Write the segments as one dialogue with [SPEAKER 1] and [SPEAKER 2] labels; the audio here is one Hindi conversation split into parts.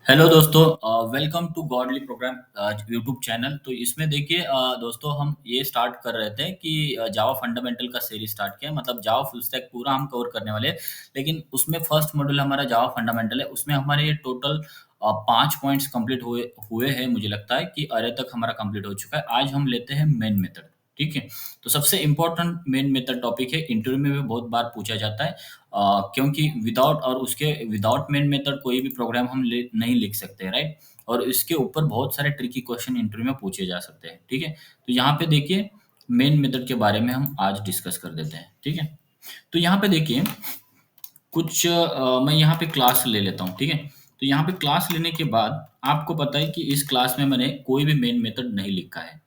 [SPEAKER 1] हेलो दोस्तों, welcome to godly programme YouTube channel. तो इसमें देखिए दोस्तों, हम ये स्टार्ट कर रहे थे कि जावा फंडामेंटल का सीरीज स्टार्ट किया। मतलब जावा फुल स्टैक पूरा हम कवर करने वाले हैं। लेकिन उसमें फर्स्ट मॉड्यूल हमारा जावा फंडामेंटल है। उसमें हमारे ये टोटल 5 पॉइंट्स कंप्लीट हुए हुए हैं। मुझे लगता है कि अरे तक हमारा कंप्लीट हो चुका है। आज हम लेते हैं मेन मेथड। ठीक है। तो सबसे इम्पोर्टेंट मेन मेथड टॉपिक है, इंटरव्यू में भी बहुत बार पूछा जाता है। क्योंकि विदाउट मेन मेथड कोई भी प्रोग्राम हम नहीं लिख सकते, राइट। और इसके ऊपर बहुत सारे ट्रिकी क्वेश्चन इंटरव्यू में पूछे जा सकते हैं। ठीक है। तो यहाँ पे देखिए, मेन मेथड के बारे में हम आज डिस्कस कर देते हैं। ठीक है। तो यहाँ पे देखिए, मैं यहाँ पे क्लास ले लेता हूँ। ठीक है। तो यहाँ पे क्लास लेने के बाद आपको पता है कि इस क्लास में मैंने कोई भी मेन मेथड नहीं लिखा है।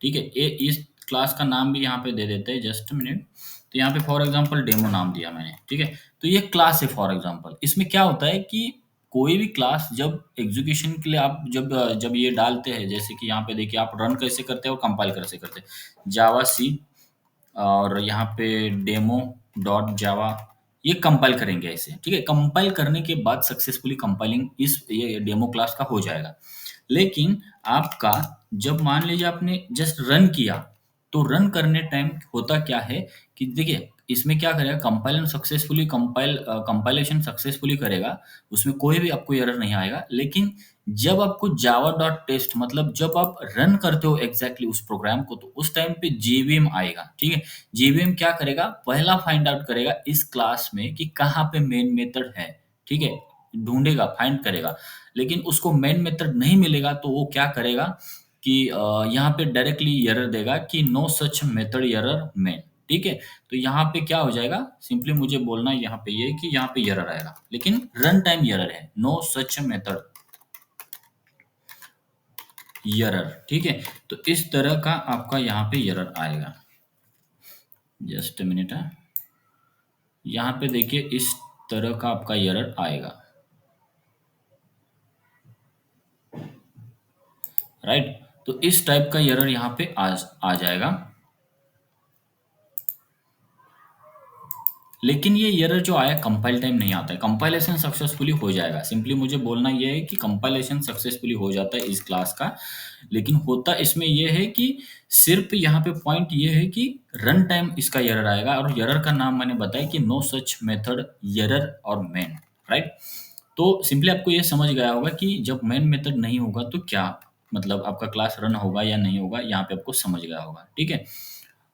[SPEAKER 1] ठीक है। ये इस क्लास का नाम भी यहाँ पे दे देते हैं, जस्ट मिनट। तो यहाँ पे फॉर एग्जांपल डेमो नाम दिया मैंने। ठीक है। तो ये क्लास है फॉर एग्जांपल। इसमें क्या होता है कि कोई भी क्लास जब एग्जीक्यूशन के लिए आप जब ये डालते हैं, जैसे कि यहाँ पे देखिए आप रन कैसे करते हैं और कंपाइल कैसे करते हैं। जावा सी और यहाँ पे डेमो डॉट जावा, ये कंपाइल करेंगे ऐसे। ठीक है। कंपाइल करने के बाद सक्सेसफुली कंपाइलिंग इस ये डेमो क्लास का हो जाएगा। लेकिन आपका, जब मान लीजिए आपने जस्ट रन किया, तो रन करने टाइम होता क्या है कि देखिए इसमें क्या करेगा, कंपाइलेशन सक्सेसफुली करेगा। उसमें कोई भी आपको एरर नहीं आएगा। लेकिन जब आपको जावा डॉट टेस्ट, मतलब जब आप रन करते हो एग्जैक्टली उस प्रोग्राम को, तो उस टाइम पे जेवीएम आएगा। ठीक है। जेवीएम क्या करेगा, पहला फाइंड आउट करेगा इस क्लास में कि कहाँ पे मेन मेथड है। ठीक है। ढूंढेगा, फाइंड करेगा। लेकिन उसको मेन मेथड नहीं मिलेगा, तो वो क्या करेगा कि यहाँ पे डायरेक्टली एरर देगा कि no such method error main. ठीक है। तो यहाँ पे क्या हो जाएगा, सिंपली मुझे बोलना है यहाँ पे ये कि यहाँ पे एरर आएगा, लेकिन रन टाइम एरर है, नो सच मेथड एरर। ठीक है। तो इस तरह का आपका यहाँ पे एरर आएगा। जस्ट मिनट है। यहाँ पे देखिए इस तरह का आपका एरर आएगा, राइट। तो इस टाइप का एरर यहाँ पे आ जाएगा। लेकिन ये एरर जो आया, कंपाइल टाइम नहीं आता है। कंपाइलेशन सक्सेसफुली हो जाएगा। सिंपली मुझे बोलना ये है कि कंपाइलेशन सक्सेसफुली हो जाता है इस क्लास का। लेकिन होता इसमें ये है कि सिर्फ यहाँ पे पॉइंट ये है कि रन टाइम इसका एरर आएगा, और एरर का नाम मैंने बताया कि नो सच मेथड एरर और मेन, राइट। तो सिंपली आपको ये समझ गया होगा कि जब मेन मेथड नहीं होगा तो क्या, मतलब आपका क्लास रन होगा या नहीं होगा, यहाँ पे आपको समझ गया होगा। ठीक है।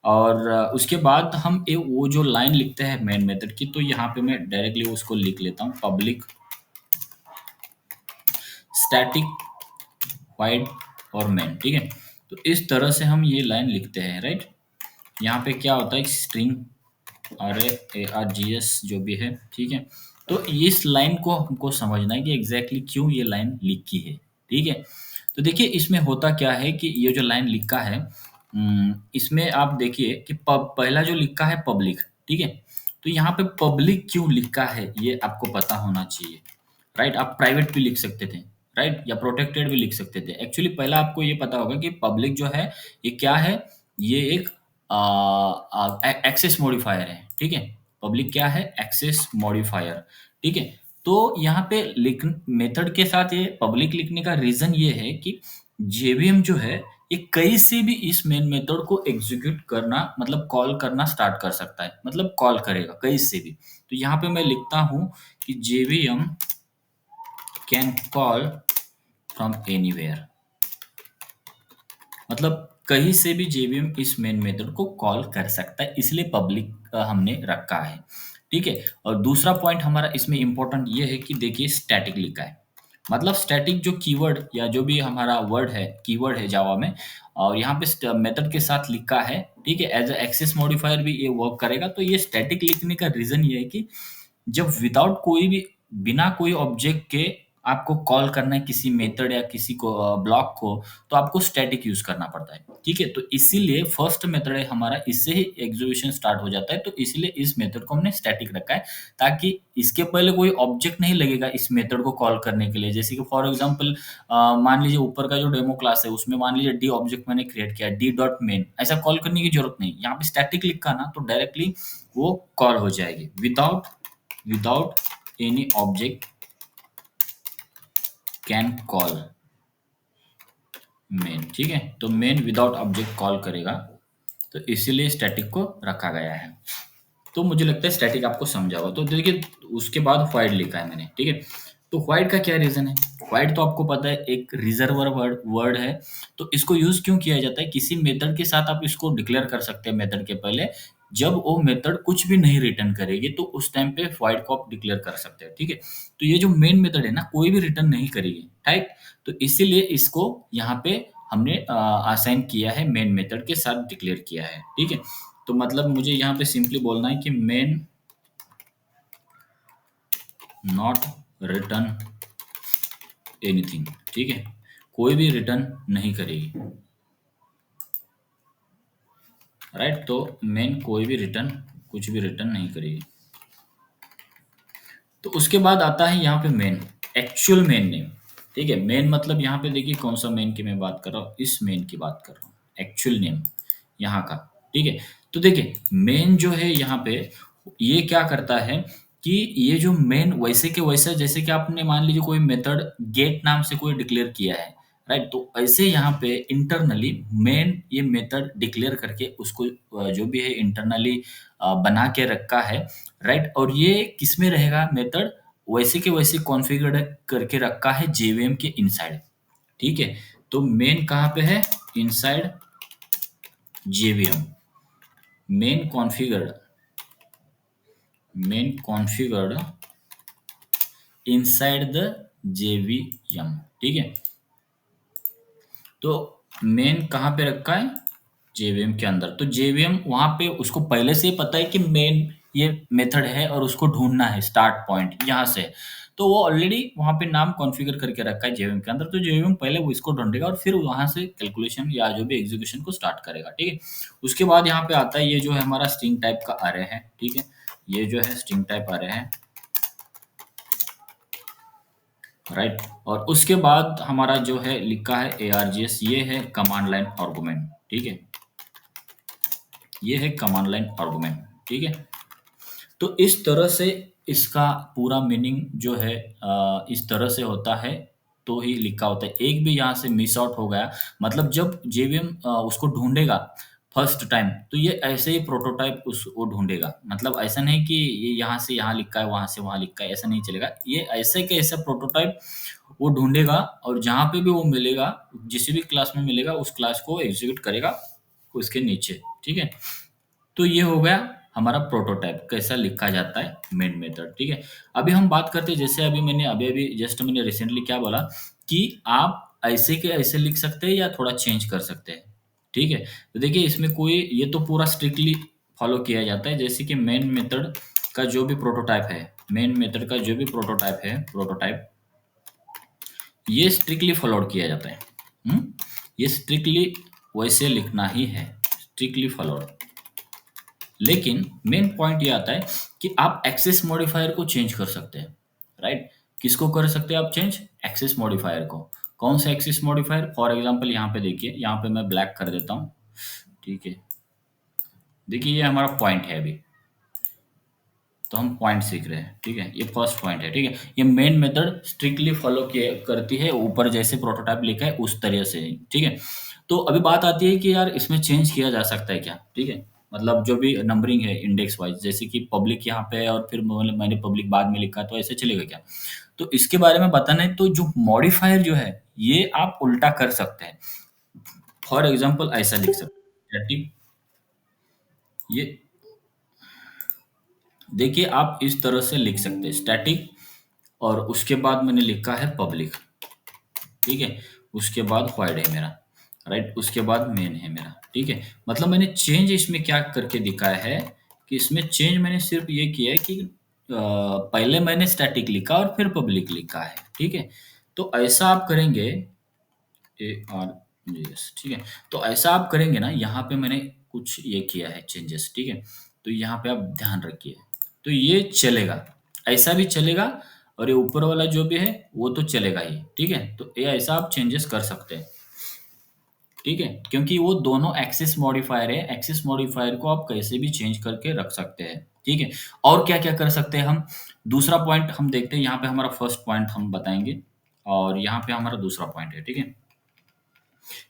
[SPEAKER 1] और उसके बाद हम वो जो लाइन लिखते हैं मेन मेथड की, तो यहाँ पे मैं डायरेक्टली उसको लिख लेता हूँ, पब्लिक स्टैटिक वाइड और मेन। ठीक है। तो इस तरह से हम ये लाइन लिखते हैं, राइट। यहाँ पे क्या होता है, स्ट्रिंग args जो भी है। ठीक है। तो इस लाइन को हमको समझना है कि एग्जैक्टली क्यों ये लाइन लिखी है। ठीक है। तो देखिए इसमें होता क्या है कि ये जो लाइन लिखा है, इसमें आप देखिए कि पहला जो लिखा है पब्लिक। ठीक है। तो यहाँ पे पब्लिक क्यों लिखा है ये आपको पता होना चाहिए, राइट। आप प्राइवेट भी लिख सकते थे, राइट, या प्रोटेक्टेड भी लिख सकते थे। एक्चुअली पहला आपको ये पता होगा कि पब्लिक जो है ये क्या है, ये एक एक्सेस मॉडिफायर है। ठीक है। पब्लिक क्या है, एक्सेस मॉडिफायर। ठीक है। तो यहाँ पे लिख मेथड के साथ ये पब्लिक लिखने का रीजन ये है कि जेवीएम जो है, ये कहीं से भी इस मेन मेथड को एग्जीक्यूट करना, मतलब कॉल करना स्टार्ट कर सकता है, मतलब कॉल करेगा कहीं से भी। तो यहाँ पे मैं लिखता हूँ कि JVM can call from anywhere, मतलब कहीं से भी जेवीएम इस मेन मेथड को कॉल कर सकता है, इसलिए पब्लिक हमने रखा है। ठीक है। और दूसरा पॉइंट हमारा इसमें इंपॉर्टेंट ये है कि देखिए स्टैटिक लिखा है, मतलब स्टैटिक जो कीवर्ड या जो भी हमारा वर्ड है, कीवर्ड है जावा में, और यहाँ पे मेथड के साथ लिखा है। ठीक है। एज एक्सेस मॉडिफायर भी ये वर्क करेगा। तो ये स्टैटिक लिखने का रीजन ये है कि जब विदाउट कोई भी, बिना कोई ऑब्जेक्ट के आपको कॉल करना है किसी मेथड या किसी को ब्लॉक को, तो आपको स्टैटिक यूज करना पड़ता है। ठीक है। तो इसीलिए फर्स्ट मेथड है हमारा, इससे ही एग्जीक्यूशन स्टार्ट हो जाता है। तो इसीलिए इस मेथड को हमने स्टैटिक रखा है, ताकि इसके पहले कोई ऑब्जेक्ट नहीं लगेगा इस मेथड को कॉल करने के लिए। जैसे कि फॉर एग्जांपल मान लीजिए ऊपर का जो डेमो क्लास है, उसमें मान लीजिए डी ऑब्जेक्ट मैंने क्रिएट किया, डी डॉट मेन, ऐसा कॉल करने की जरूरत नहीं। यहाँ पे स्टैटिक लिखा ना, तो डायरेक्टली वो कॉल हो जाएगी without without any object can call main, ठीक है। तो मेन विदाउट ऑब्जेक्ट कॉल करेगा, तो इसीलिए स्टैटिक को रखा गया है। तो मुझे लगता है स्टैटिक आपको समझा होगा। तो देखिए उसके बाद व्हाइट लिखा है मैंने, ठीक है। तो व्हाइट का क्या रीजन है? व्हाइट तो आपको पता है एक रिजर्वर वर्ड वर्ड है। तो इसको यूज क्यों किया जाता है? किसी मेथड के साथ आप इसको डिक्लेयर कर सकते हैं मेथड के पहले। जब वो मेथड कुछ भी नहीं रिटर्न करेगी तो उस टाइम पे व्हाइट को आप डिक्लेयर कर सकते हैं, ठीक है। तो ये जो मेन मेथड है ना, कोई भी रिटर्न नहीं करेगी, राइट। तो इसीलिए इसको यहाँ पे हमने असाइन किया है, मेन मेथड के साथ डिक्लेयर किया है, ठीक है। तो मतलब मुझे यहाँ पे सिंपली बोलना है कि मेन नॉट रिटर्न एनीथिंग, ठीक है। कोई भी रिटर्न नहीं करेगी, राइट। तो मेन कोई भी रिटर्न, कुछ भी रिटर्न नहीं करेगी। तो उसके बाद आता है यहाँ पे मेन, एक्चुअल मेन नेम, ठीक है। मेन मतलब यहाँ पे देखिए कौन सा मेन की मैं बात कर रहा हूँ, इस मेन की बात कर रहा हूँ, एक्चुअल नेम यहाँ का, ठीक है। तो देखिए मेन जो है यहाँ पे ये क्या करता है कि ये जो मेन वैसे के वैसा, जैसे कि आपने मान लीजिए कोई मेथड गेट नाम से कोई डिक्लेयर किया है, राइट। तो ऐसे यहाँ पे इंटरनली मेन ये मेथड डिक्लेयर करके उसको जो भी है इंटरनली बना के रखा है, राइट। और ये किस में रहेगा मेथड? वैसे के वैसे कॉन्फ़िगर करके रखा है जेवीएम के इनसाइड, ठीक है। तो मेन कहाँ पे है? Inside JVM. Main configured, main configured inside the JVM, ठीक है। तो मेन कहाँ पे रखा है? जेवीएम के अंदर। तो जेवीएम वहां पे उसको पहले से ही पता है कि मेन ये मेथड है और उसको ढूंढना है स्टार्ट पॉइंट यहाँ से। तो वो ऑलरेडी वहां पे नाम कॉन्फ़िगर करके रखा है जेवीएम के अंदर। तो जेवीएम पहले वो इसको ढूंढेगा और फिर वहां से कैलकुलेशन या जो भी एग्जीक्यूशन को स्टार्ट करेगा, ठीक है। उसके बाद यहाँ पे आता है ये जो है हमारा स्ट्रिंग टाइप का अरे है, ठीक है। ये जो है स्ट्रिंग टाइप अरे है, राइट। और उसके बाद हमारा जो है लिखा है ARGS, ये है कमांड लाइन आर्गुमेंट, ठीक है। ये है कमांड लाइन आर्गुमेंट, ठीक है। तो इस तरह से इसका पूरा मीनिंग जो है इस तरह से होता है, तो ही लिखा होता है। एक भी यहाँ से मिस आउट हो गया, मतलब जब जेवीएम उसको ढूंढेगा फर्स्ट टाइम, तो ये ऐसे ही प्रोटोटाइप उस वो ढूंढेगा। मतलब ऐसा नहीं कि ये यहाँ से यहाँ लिखा है, वहां से वहां लिखा है, ऐसा नहीं चलेगा। ये ऐसे के ऐसा प्रोटोटाइप वो ढूंढेगा और जहां पे भी वो मिलेगा, जिस भी क्लास में मिलेगा उस क्लास को एग्जीक्यूट करेगा उसके नीचे, ठीक है। तो ये हो गया हमारा प्रोटोटाइप, कैसा लिखा जाता है मेन मेथड, ठीक है। अभी हम बात करते हैं, जैसे अभी मैंने अभी अभी जस्ट मैंने रिसेंटली क्या बोला कि आप ऐसे के ऐसे लिख सकते हैं या थोड़ा चेंज कर सकते हैं, ठीक है। तो देखिए इसमें कोई, ये तो पूरा स्ट्रिक्टली फॉलो किया जाता है। जैसे कि मेन मेथड का जो भी प्रोटोटाइप है, मेन मेथड का जो भी प्रोटोटाइप है, प्रोटोटाइप ये स्ट्रिक्टली फॉलोड किया जाता है। ये स्ट्रिक्टली वैसे लिखना ही है, स्ट्रिक्टली फॉलोड। लेकिन मेन पॉइंट ये आता है कि आप एक्सेस मॉडिफायर को चेंज कर सकते हैं, राइट। किसको कर सकते हैं आप चेंज? एक्सेस मॉडिफायर को। कौन सा एक्सेस मॉडिफायर? फॉर एग्जांपल यहाँ पे देखिए, यहाँ पे मैं ब्लैक कर देता हूँ, ठीक है। देखिए ये हमारा पॉइंट है अभी, तो हम पॉइंट सीख रहे हैं, ठीक है। ये फर्स्ट पॉइंट है, ठीक है। ये मेन मेथड स्ट्रिक्टली फॉलो किए करती है, ऊपर जैसे प्रोटोटाइप लिखा है उस तरह से, ठीक है। तो अभी बात आती है कि यार इसमें चेंज किया जा सकता है क्या, ठीक है। मतलब जो भी नंबरिंग है इंडेक्स वाइज, जैसे कि पब्लिक यहाँ पे है और फिर मैंने पब्लिक बाद में लिखा है, तो ऐसे चलेगा क्या? तो इसके बारे में बताना है, तो जो मॉडिफायर जो है ये आप उल्टा कर सकते हैं। फॉर एग्जाम्पल ऐसा लिख सकते हैं, ठीक। ये देखिए आप इस तरह से लिख सकते हैं, स्टैटिक और उसके बाद मैंने लिखा है पब्लिक, ठीक है। उसके बाद व्हाइट है मेरा, राइट। उसके बाद मेन है मेरा, ठीक है। मतलब मैंने चेंज इसमें क्या करके दिखाया है कि इसमें चेंज मैंने सिर्फ ये किया है कि पहले मैंने स्टैटिक लिखा और फिर पब्लिक लिखा है, ठीक है। तो ऐसा आप करेंगे, ARGS, ठीक है। तो ऐसा आप करेंगे ना, यहाँ पे मैंने कुछ ये किया है चेंजेस, ठीक है। तो यहाँ पे आप ध्यान रखिए, तो ये चलेगा, ऐसा भी चलेगा और ये ऊपर वाला जो भी है वो तो चलेगा ही, ठीक है। तो ये ऐसा आप चेंजेस कर सकते हैं, ठीक है। क्योंकि वो दोनों एक्सेस मॉडिफायर है, एक्सेस मॉडिफायर को आप कैसे भी चेंज करके रख सकते हैं, ठीक है। और क्या क्या कर सकते हैं हम? दूसरा पॉइंट हम देखते हैं, यहाँ पे हमारा फर्स्ट पॉइंट हम बताएंगे। और यहाँ पे हमारा दूसरा पॉइंट है, ठीक है।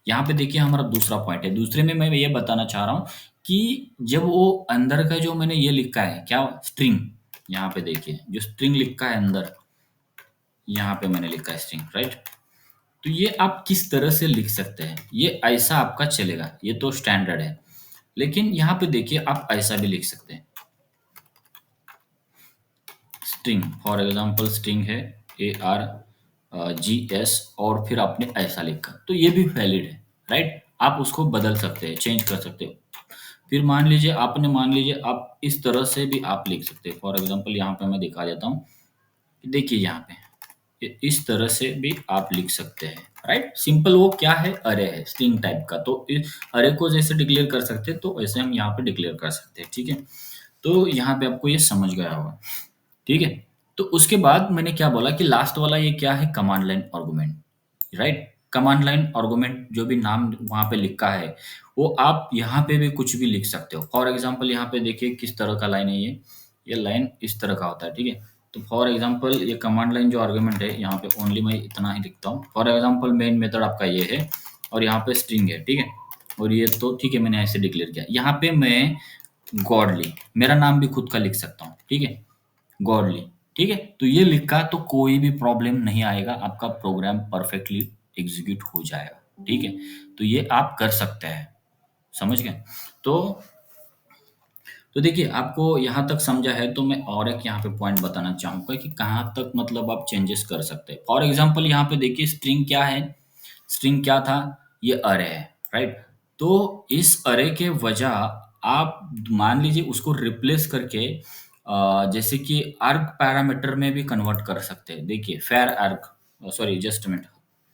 [SPEAKER 1] यहाँ पे देखिए हमारा दूसरा पॉइंट है, दूसरे में मैं ये बताना चाह रहा हूँ कि जब वो अंदर का जो मैंने ये लिखा है क्या, स्ट्रिंग, यहाँ पे देखिए जो स्ट्रिंग लिखा है अंदर, यहाँ पे मैंने लिखा है स्ट्रिंग, राइट। तो ये आप किस तरह से लिख सकते हैं, ये ऐसा आपका चलेगा, ये तो स्टैंडर्ड है। लेकिन यहाँ पे देखिए आप ऐसा भी लिख सकते हैं, स्ट्रिंग, फॉर एग्जांपल स्ट्रिंग है ARGS, और फिर आपने ऐसा लिखा, तो ये भी वैलिड है, राइट। आप उसको बदल सकते हैं, चेंज कर सकते हो। फिर मान लीजिए आप इस तरह से भी आप लिख सकते हैं। फॉर एग्जांपल यहाँ पे मैं दिखा देता हूँ, देखिए यहाँ पे ये इस तरह से भी आप लिख सकते हैं, राइट। सिंपल, वो क्या है, अरे है, स्ट्रिंग टाइप का। तो इस अरे को जैसे डिक्लेयर कर सकते हैं, तो वैसे हम यहाँ पे डिक्लेयर कर सकते हैं, ठीक है। तो यहाँ पे आपको ये समझ गया होगा, ठीक है। तो उसके बाद मैंने क्या बोला कि लास्ट वाला ये क्या है, command line argument, right. Command line argument जो भी नाम वहाँ पे लिखा है, वो आप यहाँ पे भी कुछ भी लिख सकते हो। फॉर एग्जांपल यहाँ पे देखिए किस तरह का लाइन है ये लाइन इस तरह का होता है, ठीक है। तो फॉर एग्जांपल ये कमांड लाइन जो आर्गुमेंट है, यहाँ पे ओनली मैं इतना ही लिखता हूँ। फॉर एग्जांपल मेन मेथड आपका ये है, और यहाँ पे स्ट्रिंग है, ठीक है। और ये तो ठीक है, मैंने ऐसे डिक्लेयर किया। यहाँ पे मैं गॉडली, मेरा नाम भी खुद का लिख सकता हूँ, ठीक है, गॉडली, ठीक है। तो ये लिखा तो कोई भी प्रॉब्लम नहीं आएगा, आपका प्रोग्राम परफेक्टली एग्जीक्यूट हो जाएगा, ठीक है। तो ये आप कर सकते हैं, समझ गए। तो देखिए आपको यहाँ तक समझा है, तो मैं और एक यहाँ पे पॉइंट बताना चाहूँगा कि कहाँ तक मतलब आप चेंजेस कर सकते हैं। फॉर एग्जांपल यहाँ पे देखिए स्ट्रिंग क्या है, स्ट्रिंग क्या था, ये अरे है, राइट। तो इस अरे के वजह आप मान लीजिए उसको रिप्लेस करके जैसे कि आर्ग पैरामीटर में भी कन्वर्ट कर सकते हैं। देखिए फेयर आर्ग, सॉरी जस्ट मिनट,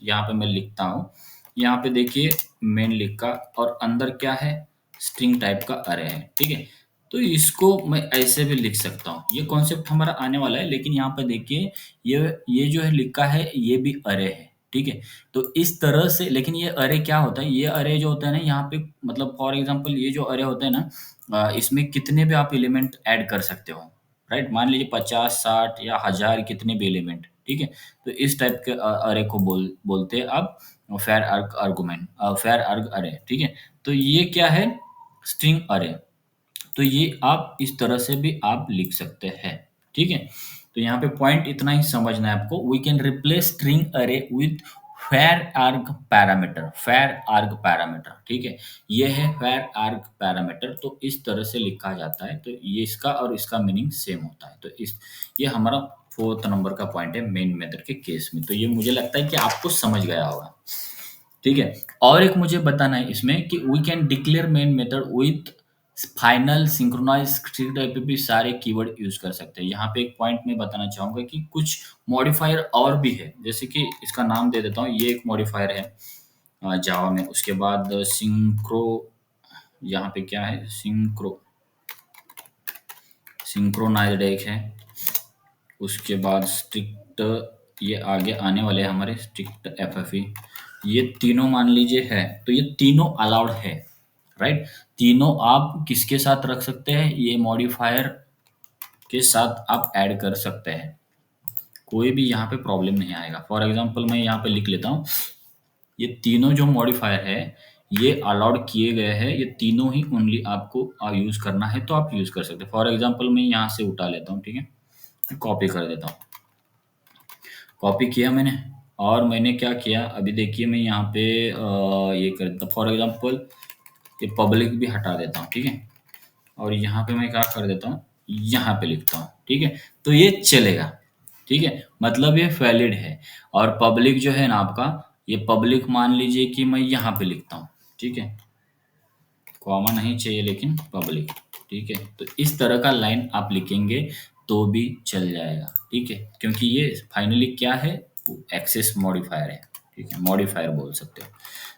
[SPEAKER 1] यहाँ पे मैं लिखता हूँ, यहाँ पे देखिए मेन लिखा और अंदर क्या है, स्ट्रिंग टाइप का अरे है, ठीक है। तो इसको मैं ऐसे भी लिख सकता हूँ, ये कॉन्सेप्ट हमारा आने वाला है। लेकिन यहाँ पे देखिए ये जो है लिखा है, ये भी अरे है, ठीक है। तो इस तरह से, लेकिन ये अरे क्या होता है, ये अरे जो होता है ना यहाँ पे, मतलब फॉर एग्जांपल ये जो अरे होता है ना, इसमें कितने भी आप एलिमेंट ऐड कर सकते हो, राइट। मान लीजिए 50 60 या 1000 कितने भी एलिमेंट, ठीक है। तो इस टाइप के अरे को बोलते हैं आप फेयर आर्ग आर्गुमेंट, फेयर आर्ग अरे, ठीक है। तो ये क्या है, स्ट्रिंग अरे। तो ये आप इस तरह से भी आप लिख सकते हैं, ठीक है। तो यहाँ पे पॉइंट इतना ही समझना है आपको, वी कैन रिप्लेस स्ट्रिंग अरे with fair arg parameter, fair arg parameter, ठीक है। ये है फेयर आर्ग पैरामीटर, तो इस तरह से लिखा जाता है। तो ये इसका और इसका मीनिंग सेम होता है। तो इस ये हमारा फोर्थ नंबर का पॉइंट है मेन मेथड के केस में। तो ये मुझे लगता है कि आपको समझ गया होगा, ठीक है। और एक मुझे बताना है इसमें कि we can declare main method with final synchronize script type पे भी सारे कीवर्ड यूज कर सकते हैं। यहाँ पे एक पॉइंट मैं बताना चाहूंगा कि कुछ मॉडिफायर और भी है, जैसे कि इसका नाम दे देता हूँ, ये एक मॉडिफायर है जावा में। उसके बाद सिंक्रो, यहाँ पे क्या है, सिंक्रोनाइज्ड एक है। उसके बाद स्ट्रिक्ट, ये आगे आने वाले हैं हमारे स्ट्रिक्ट एफएफई, ये तीनों मान लीजिए है, तो ये तीनों अलाउड है, राइट। तीनों आप किसके साथ रख सकते हैं, ये मॉडिफायर के साथ आप ऐड कर सकते हैं, कोई भी यहाँ पे प्रॉब्लम नहीं आएगा। फॉर एग्जांपल मैं यहाँ पे लिख लेता हूँ, ये तीनों जो मॉडिफायर है ये अलाउड किए गए हैं, ये तीनों ही ओनली आपको यूज करना है, तो आप यूज कर सकते हैं। फॉर एग्जांपल मैं यहाँ से उठा लेता हूँ, ठीक है, कॉपी कर देता हूँ, कॉपी किया मैंने। और मैंने क्या किया, अभी देखिए मैं यहाँ पे ये कर देता हूँ, फॉर एग्जांपल ये पब्लिक भी हटा देता हूँ, ठीक है। और यहाँ पे मैं क्या कर देता हूँ, यहाँ पे लिखता हूँ, ठीक है। तो ये चलेगा, ठीक है, मतलब ये वैलिड है। और पब्लिक जो है ना आपका, ये पब्लिक मान लीजिए कि मैं यहाँ पे लिखता हूँ, ठीक है, कॉमा नहीं चाहिए लेकिन पब्लिक, ठीक है। तो इस तरह का लाइन आप लिखेंगे तो भी चल जाएगा, ठीक है, क्योंकि ये फाइनली क्या है, एक्सेस मॉडिफायर है, ठीक है, मॉडिफायर बोल सकते हो।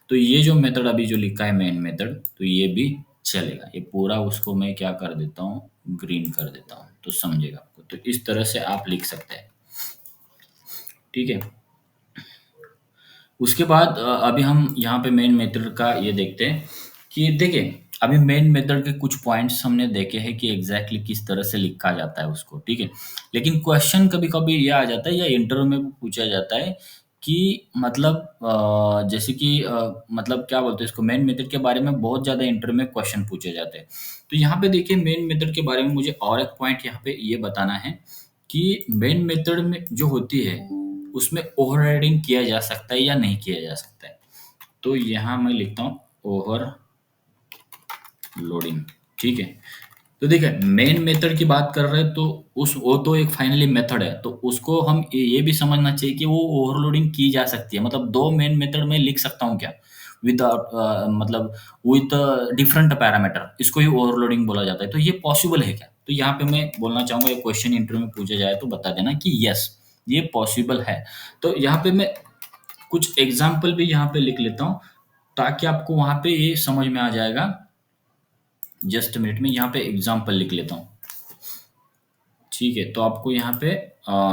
[SPEAKER 1] तो ये जो मेथड अभी जो लिखा है मेन मेथड, तो ये भी चलेगा। ये पूरा उसको मैं क्या कर देता हूँ, ग्रीन कर देता हूँ, तो समझेगा आपको। तो इस तरह से आप लिख सकते हैं, ठीक है। उसके बाद अभी हम यहाँ पे मेन मेथड का ये देखते हैं कि देखिए अभी मेन मेथड के कुछ पॉइंट्स हमने देखे हैं कि एग्जैक्टली किस तरह से लिखा जाता है उसको, ठीक है। लेकिन क्वेश्चन कभी कभी ये आ जाता है या इंटरव्यू में भी पूछा जाता है कि मतलब जैसे कि मतलब क्या बोलते हैं इसको, मेन मेथड के बारे में बहुत ज़्यादा इंटरव्यू में क्वेश्चन पूछे जाते हैं। तो यहाँ पे देखिए मेन मेथड के बारे में मुझे और एक पॉइंट यहाँ पे ये बताना है कि मेन मेथड में जो होती है उसमें ओवरराइडिंग किया जा सकता है या नहीं किया जा सकता है। तो यहाँ मैं लिखता हूँ ओवर लोडिंग। ठीक है, तो देखिए मेन मेथड की बात कर रहे हैं तो उस वो तो एक फाइनली मेथड है, तो उसको हम ये भी समझना चाहिए कि वो ओवरलोडिंग की जा सकती है। मतलब दो मेन मेथड में लिख सकता हूँ क्या विदाउट मतलब विथ डिफरेंट पैरामीटर, इसको ही ओवरलोडिंग बोला जाता है। तो ये पॉसिबल है क्या? तो यहाँ पे मैं बोलना चाहूंगा, एक क्वेश्चन इंटरव्यू में पूछा जाए तो बता देना कि यस ये पॉसिबल है। तो यहाँ पे मैं कुछ एग्जाम्पल भी यहाँ पे लिख लेता हूँ ताकि आपको वहां पे ये समझ में आ जाएगा। जस्ट मिनट में यहाँ पे एग्जाम्पल लिख लेता हूँ। ठीक है, तो आपको यहाँ पे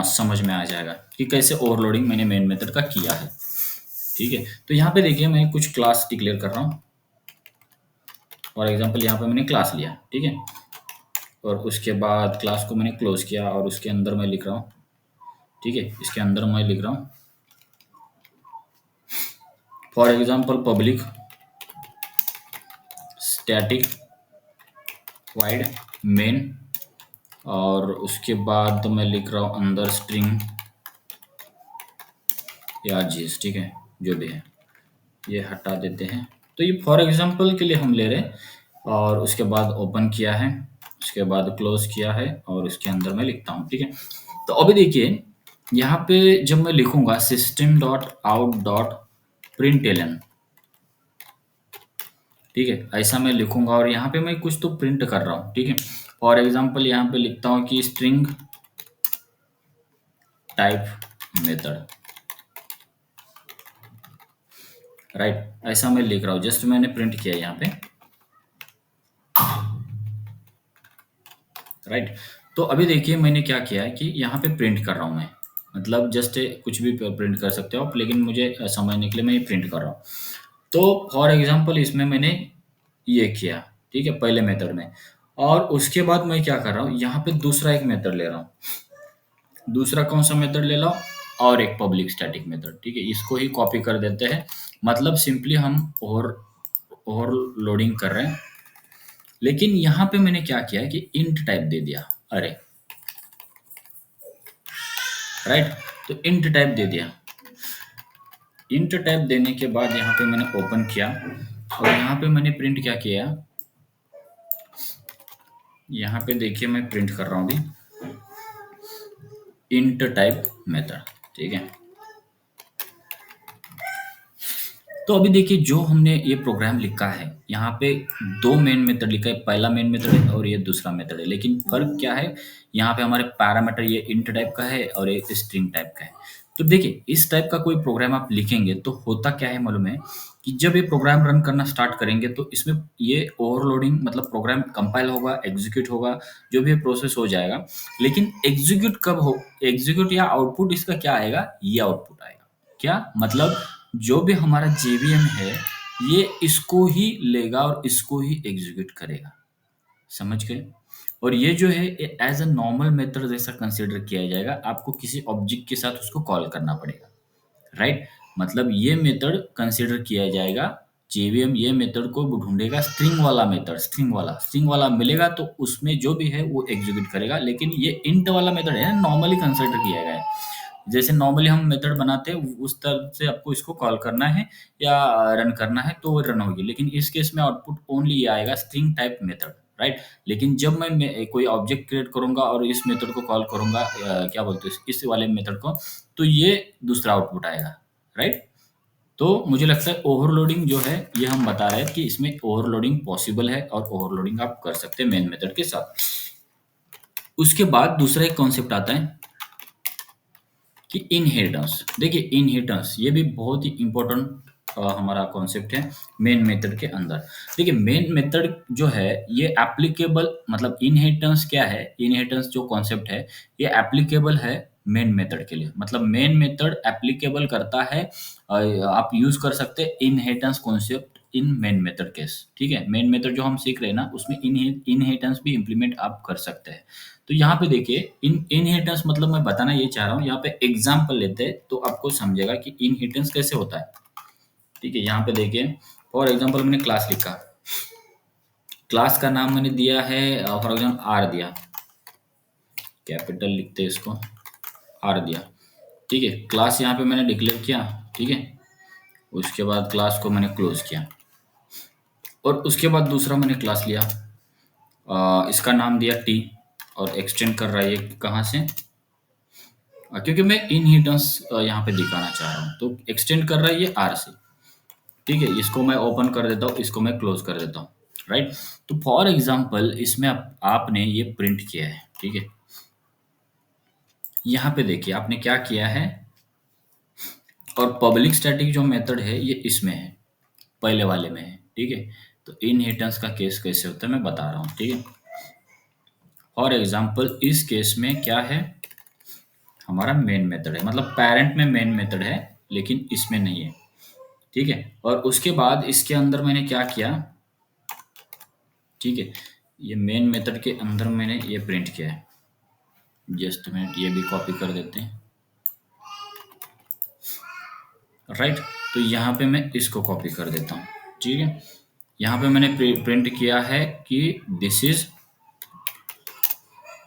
[SPEAKER 1] समझ में आ जाएगा कि कैसे ओवरलोडिंग मैंने मेन मेथड का किया है। ठीक है, तो यहाँ पे देखिए मैं कुछ क्लास डिक्लेयर कर रहा हूँ। फॉर एग्जांपल यहाँ पे मैंने क्लास लिया, ठीक है, और उसके बाद क्लास को मैंने क्लोज किया और उसके अंदर मैं लिख रहा हूँ। ठीक है, इसके अंदर मैं लिख रहा हूँ for example public static wide main, और उसके बाद मैं लिख रहा हूँ अंदर स्ट्रिंग या जीएस। ठीक है, जो भी है ये हटा देते हैं। तो ये फॉर एग्जांपल के लिए हम ले रहे हैं, और उसके बाद ओपन किया है, उसके बाद क्लोज किया है और उसके अंदर मैं लिखता हूँ। ठीक है, तो अभी देखिए यहाँ पे जब मैं लिखूंगा system dot out dot print ln, ठीक है, ऐसा मैं लिखूंगा और यहाँ पे मैं कुछ तो प्रिंट कर रहा हूँ। ठीक है, फॉर एग्जांपल यहाँ पे लिखता हूँ कि स्ट्रिंग टाइप मेथड, राइट, ऐसा मैं लिख रहा हूँ। जस्ट मैंने प्रिंट किया यहाँ पे, राइट। तो अभी देखिए मैंने क्या किया है कि यहाँ पे प्रिंट कर रहा हूँ मैं, मतलब जस्ट कुछ भी प्रिंट कर सकते हो आप, लेकिन मुझे समझने के लिए मैं ये प्रिंट कर रहा हूँ। तो फॉर एग्जांपल इसमें मैंने ये किया, ठीक है, पहले मेथड में, और उसके बाद मैं क्या कर रहा हूँ यहाँ पे दूसरा एक मेथड ले रहा हूँ। दूसरा कौन सा मेथड ले लो, और एक पब्लिक स्टैटिक मेथड। ठीक है, इसको ही कॉपी कर देते हैं, मतलब सिंपली हम ओवरलोडिंग कर रहे हैं। लेकिन यहाँ पे मैंने क्या किया कि इंट टाइप दे दिया, अरे राइट, तो इंट टाइप दे दिया। इंट टाइप देने के बाद यहाँ पे मैंने ओपन किया और यहाँ पे मैंने प्रिंट क्या किया, यहाँ पे देखिए मैं प्रिंट कर रहा हूँ अभी इंट टाइप मेथड। ठीक है, तो अभी देखिए जो हमने ये प्रोग्राम लिखा है यहाँ पे दो मेन मेथड लिखा है, पहला मेन मेथड है और ये दूसरा मेथड है। लेकिन फर्क क्या है, यहाँ पे हमारे पैरामीटर ये इंट टाइप का है और ये स्ट्रिंग टाइप का है। तो देखिए इस टाइप का कोई प्रोग्राम आप लिखेंगे तो होता क्या है मालूम है, कि जब ये प्रोग्राम रन करना स्टार्ट करेंगे तो इसमें ये ओवरलोडिंग, मतलब प्रोग्राम कंपाइल होगा, एग्जीक्यूट होगा, जो भी प्रोसेस हो जाएगा। लेकिन एग्जीक्यूट कब हो, एग्जीक्यूट या आउटपुट इसका क्या आएगा, ये आउटपुट आएगा। क्या मतलब, जो भी हमारा जेवीएम है ये इसको ही लेगा और इसको ही एग्जीक्यूट करेगा। समझ गए? और ये जो है एज अ नॉर्मल मेथड जैसा कंसीडर किया जाएगा, आपको किसी ऑब्जेक्ट के साथ उसको कॉल करना पड़ेगा, राइट। मतलब ये मेथड कंसीडर किया जाएगा, जेवीएम ये मेथड को ढूंढेगा स्ट्रिंग वाला मेथड, स्ट्रिंग वाला मिलेगा तो उसमें जो भी है वो एग्जीक्यूट करेगा। लेकिन ये इंट वाला मेथड है, नॉर्मली कंसीडर किया गया है। जैसे नॉर्मली हम मेथड बनाते हैं उस तरह से आपको इसको कॉल करना है या रन करना है तो वो रन होगी। लेकिन इस केस में आउटपुट ओनली ये आएगा स्ट्रिंग टाइप मेथड, राइट। लेकिन जब मैं कोई ऑब्जेक्ट क्रिएट करूंगा और इस मेथड को कॉल करूंगा, क्या बोलते हैं इस वाले मेथड को, तो ये दूसरा आउटपुट आएगा, राइट। तो मुझे लगता है ओवरलोडिंग जो है ये हम बता रहे हैं कि इसमें ओवरलोडिंग पॉसिबल है और ओवरलोडिंग आप कर सकते हैं मेन मेथड के साथ। उसके बाद दूसरा एक कॉन्सेप्ट आता है कि इनहेरिटेंस। देखिए इनहेरिटेंस ये भी बहुत ही इंपॉर्टेंट हमारा कॉन्सेप्ट है मेन मेथड के अंदर। देखिए मेन मेथड जो है ये एप्लीकेबल, मतलब इनहेरिटेंस क्या है, इनहेरिटेंस जो कॉन्सेप्ट है ये एप्लीकेबल है मेन मेथड के लिए। मतलब मेन मेथड एप्लीकेबल करता है, आप यूज कर सकते हैं inheritance concept in main method case. ठीक है, मेन मेथड जो हम सीख रहे हैं ना उसमें इनहेरिटेंस भी इंप्लीमेंट आप कर सकते हैं। तो यहाँ पे देखिए इनहेरिटेंस मतलब मैं बताना ये चाह रहा हूँ, यहाँ पे एग्जाम्पल लेते हैं तो आपको समझेगा कि इनहेरिटेंस कैसे होता है। ठीक है, यहाँ पे देखिए फॉर एग्जाम्पल मैंने क्लास लिखा, क्लास का नाम मैंने दिया है फॉर एग्जाम्पल आर दिया, कैपिटल लिखते हैं इसको, आर दिया। ठीक है, क्लास यहाँ पे मैंने डिक्लेयर किया। ठीक है, उसके बाद क्लास को मैंने क्लोज किया और उसके बाद दूसरा मैंने क्लास लिया, इसका नाम दिया टी और एक्सटेंड कर रहा है ये कहाँ से, क्योंकि मैं इनहेरिटेंस यहाँ पे दिखाना चाह रहा हूँ तो एक्सटेंड कर रहा है ये आर से। ठीक है, इसको मैं ओपन कर देता हूँ, इसको मैं क्लोज कर देता हूँ। राइट, तो फॉर एग्जाम्पल इसमें आपने ये प्रिंट किया है। ठीक है, यहाँ पे देखिए आपने क्या किया है, और पब्लिक स्टैटिक जो मेथड है ये इसमें है, पहले वाले में है। ठीक है, तो इनहेरिटेंस का केस कैसे होता है मैं बता रहा हूँ। ठीक है, फॉर एग्जाम्पल इस केस में क्या है, हमारा मेन मेथड है, मतलब पेरेंट में मेन मेथड है लेकिन इसमें नहीं है। ठीक है, और उसके बाद इसके अंदर मैंने क्या किया, ठीक है, ये मेन मेथड के अंदर मैंने ये प्रिंट किया है। जस्ट मिनट, ये भी कॉपी कर देते हैं। राइट, तो यहाँ पे मैं इसको कॉपी कर देता हूँ। ठीक है, यहाँ पे मैंने प्रिंट किया है कि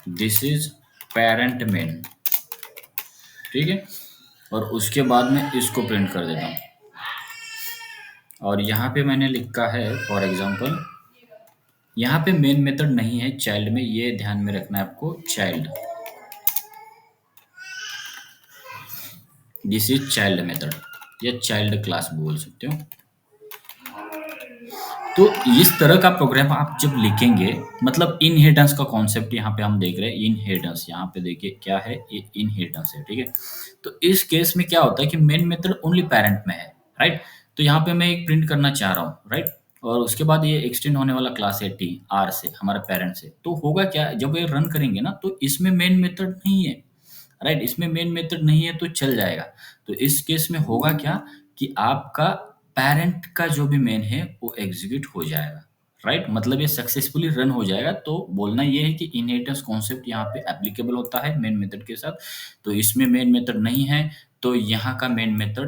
[SPEAKER 1] दिस इज पेरेंट मेन। ठीक है, और उसके बाद में इसको प्रिंट कर देता हूँ, और यहाँ पे मैंने लिखा है फॉर एग्जांपल, यहाँ पे मेन मेथड नहीं है चाइल्ड में, ये ध्यान में रखना है आपको, child, this is child method या चाइल्ड क्लास बोल सकते हो। तो इस तरह का प्रोग्राम आप जब लिखेंगे, मतलब इनहेरिटेंस का कॉन्सेप्ट यहाँ पे हम देख रहे हैं, इनहेरिटेंस यहाँ पे देखिए क्या है, ये इनहेरिटेंस है। ठीक है, तो इस केस में क्या होता है कि मेन मेथड ओनली पेरेंट में है। राइट, तो यहाँ पे मैं एक प्रिंट करना चाह रहा हूँ। राइट, और उसके बाद ये एक्सटेंड होने वाला क्लास है टी आर से, हमारा पेरेंट से, तो होगा क्या, जब ये रन करेंगे ना तो इसमें मेन मेथड नहीं है। राइट, इसमें मेन मेथड नहीं है तो चल जाएगा। तो इस केस में होगा क्या कि आपका पेरेंट का जो भी मेन है वो एग्जीक्यूट हो जाएगा। राइट, मतलब ये सक्सेसफुली रन हो जाएगा। तो बोलना ये है कि इनहेरिटेंस कॉन्सेप्ट यहाँ पे एप्लीकेबल होता है मेन मेथड के साथ। तो इसमें मेन मेथड नहीं है तो यहाँ का मेन मेथड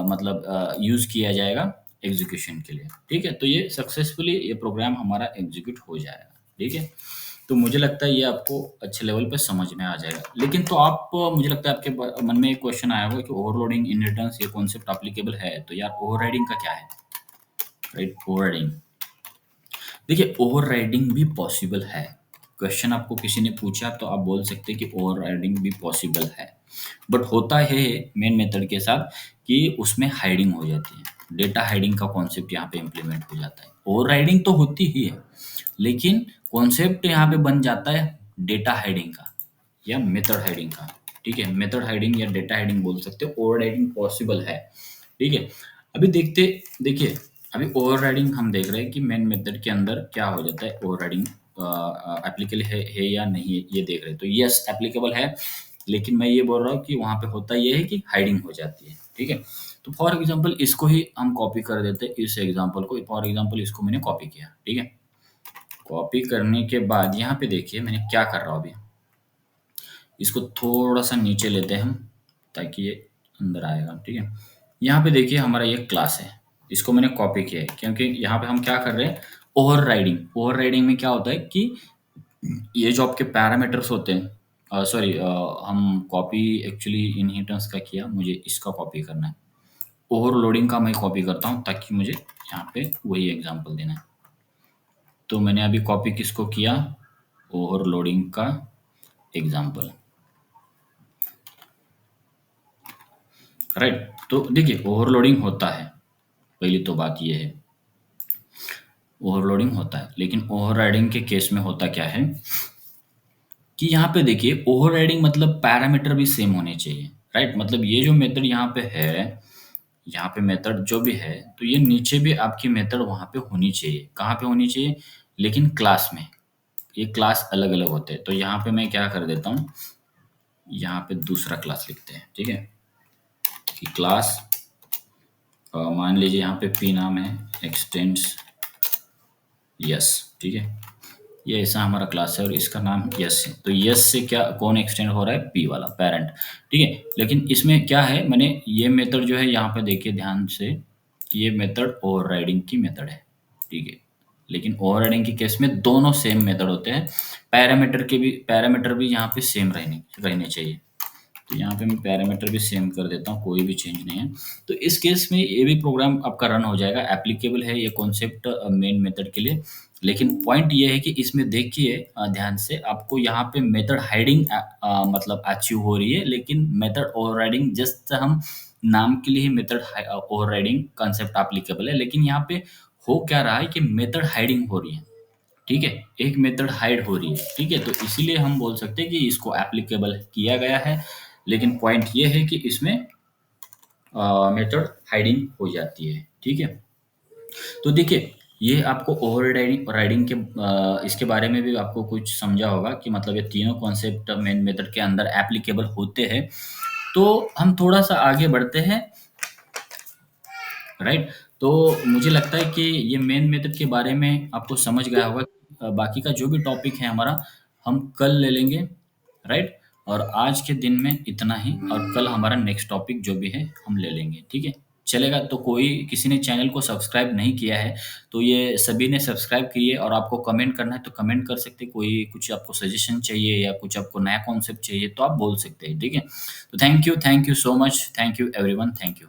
[SPEAKER 1] मतलब यूज किया जाएगा एग्जीक्यूशन के लिए। ठीक है, तो ये सक्सेसफुली ये प्रोग्राम हमारा एग्जीक्यूट हो जाएगा। ठीक है, तो मुझे लगता है ये आपको अच्छे लेवल पे समझ में आ जाएगा। लेकिन तो आप, मुझे लगता है आपके मन में एक क्वेश्चन आया होगा कि ओवरलोडिंग इनहेरिटेंस ये कॉन्सेप्ट एप्लीकेबल है, तो यार ओवरराइडिंग का क्या है। राइट, ओवरराइडिंग, देखिए ओवरराइडिंग भी पॉसिबल है। क्वेश्चन आपको किसी ने पूछा तो आप बोल सकते हैं कि ओवरराइडिंग भी पॉसिबल है, बट होता है मेन मेथड के साथ कि उसमें हाइडिंग हो जाती है, डेटा हाइडिंग का कॉन्सेप्ट यहाँ पे इम्प्लीमेंट हो जाता है। ओवरराइडिंग तो होती ही है लेकिन कॉन्सेप्ट यहाँ पे बन जाता है डेटा हाइडिंग का या मेथड हाइडिंग का। ठीक है, मेथड हाइडिंग या डेटा हाइडिंग बोल सकते हो, ओवरराइडिंग पॉसिबल है। ठीक है, अभी देखिए अभी ओवरराइडिंग हम देख रहे हैं कि मेन मेथड के अंदर क्या हो जाता है, ओवरराइडिंग एप्लीकेबल है या नहीं है ये देख रहे हैं। तो यस एप्लीकेबल है, लेकिन मैं ये बोल रहा हूँ कि वहाँ पे होता ये है कि हाइडिंग हो जाती है। ठीक है, तो फॉर एग्जाम्पल इसको ही हम कॉपी कर देते हैं, इस एग्जाम्पल को, फॉर एग्जाम्पल इसको मैंने कॉपी किया। ठीक है, कॉपी करने के बाद यहाँ पे देखिए मैंने क्या कर रहा हूँ अभी, इसको थोड़ा सा नीचे लेते हैं हम ताकि ये अंदर आएगा। ठीक है, यहाँ पे देखिए हमारा ये क्लास है, इसको मैंने कॉपी किया है क्योंकि यहाँ पे हम क्या कर रहे हैं, ओवरराइडिंग में क्या होता है कि ये जो आपके पैरामीटर्स होते हैं, सॉरी हम कॉपी एक्चुअली इनहेरिटेंस का किया, मुझे इसका कॉपी करना है, ओवरलोडिंग का मैं कॉपी करता हूँ ताकि मुझे यहाँ पे वही एग्जांपल देना है। तो मैंने अभी कॉपी किसको किया, ओवरलोडिंग का एग्जांपल। राइट, तो देखिए ओवरलोडिंग होता है, पहली तो बात ये है ओवरलोडिंग होता है, लेकिन ओवरराइडिंग के केस में होता क्या है कि यहाँ पे देखिए ओवरराइडिंग मतलब पैरामीटर भी सेम होने चाहिए। राइट, मतलब ये जो मेथड यहाँ पे है, यहाँ पे मेथड जो भी है तो ये नीचे भी आपकी मेथड वहाँ पे होनी चाहिए। कहाँ पे होनी चाहिए, लेकिन क्लास में, ये क्लास अलग अलग होते हैं। तो यहाँ पे मैं क्या कर देता हूँ, यहाँ पे दूसरा क्लास लिखते हैं। ठीक है, कि क्लास मान लीजिए यहाँ पे पी नाम है, एक्सटेंड्स, यस। ठीक है, ये ऐसा हमारा क्लास है और इसका नाम यस है। तो यस से क्या कौन एक्सटेंड हो रहा है? पी वाला पेरेंट, ठीक है। लेकिन इसमें क्या है, मैंने ये मेथड जो है यहाँ पे देखिए ध्यान से कि ये मेथड ओवरराइडिंग की मेथड है, ठीक है। लेकिन ओवरराइडिंग के केस में दोनों सेम मेथड होते हैं। पैरामीटर भी यहाँ पे सेम रहने रहने चाहिए। तो यहाँ पे मैं पैरामीटर भी सेम कर देता हूँ, कोई भी चेंज नहीं है। तो इस केस में ये भी प्रोग्राम आपका रन हो जाएगा, एप्लीकेबल है ये कॉन्सेप्ट मेन मेथड के लिए। लेकिन पॉइंट ये है कि इसमें देखिए ध्यान से आपको यहाँ पे मेथड हाइडिंग मतलब अचीव हो रही है, लेकिन मेथड ओवरराइडिंग जस्ट हम नाम के लिए ही मेथड ओवरराइडिंग कॉन्सेप्ट एप्लीकेबल है, लेकिन यहाँ पे हो क्या रहा है कि मेथड हाइडिंग हो रही है, ठीक है। एक मेथड हाइड हो रही है, ठीक है। तो इसीलिए हम बोल सकते हैं कि इसको एप्लीकेबल किया गया है। लेकिन पॉइंट ये है कि इसमें मेथड हाइडिंग हो जाती है, ठीक है। तो देखिए ये आपको ओवर राइडिंग राइडिंग के इसके बारे में भी आपको कुछ समझा होगा कि मतलब ये तीनों कॉन्सेप्ट मेन मेथड के अंदर एप्लीकेबल होते हैं। तो हम थोड़ा सा आगे बढ़ते हैं, राइट। तो मुझे लगता है कि ये मेन मेथड के बारे में आपको समझ गया होगा। बाकी का जो भी टॉपिक है हमारा हम कल ले लेंगे, राइट। और आज के दिन में इतना ही, और कल हमारा नेक्स्ट टॉपिक जो भी है हम ले लेंगे, ठीक है। चलेगा। तो कोई किसी ने चैनल को सब्सक्राइब नहीं किया है तो ये सभी ने सब्सक्राइब किए, और आपको कमेंट करना है तो कमेंट कर सकते हैं। कोई कुछ आपको सजेशन चाहिए या कुछ आपको नया कॉन्सेप्ट चाहिए तो आप बोल सकते हैं, ठीक है। तो thank you so much, thank you everyone, thank you.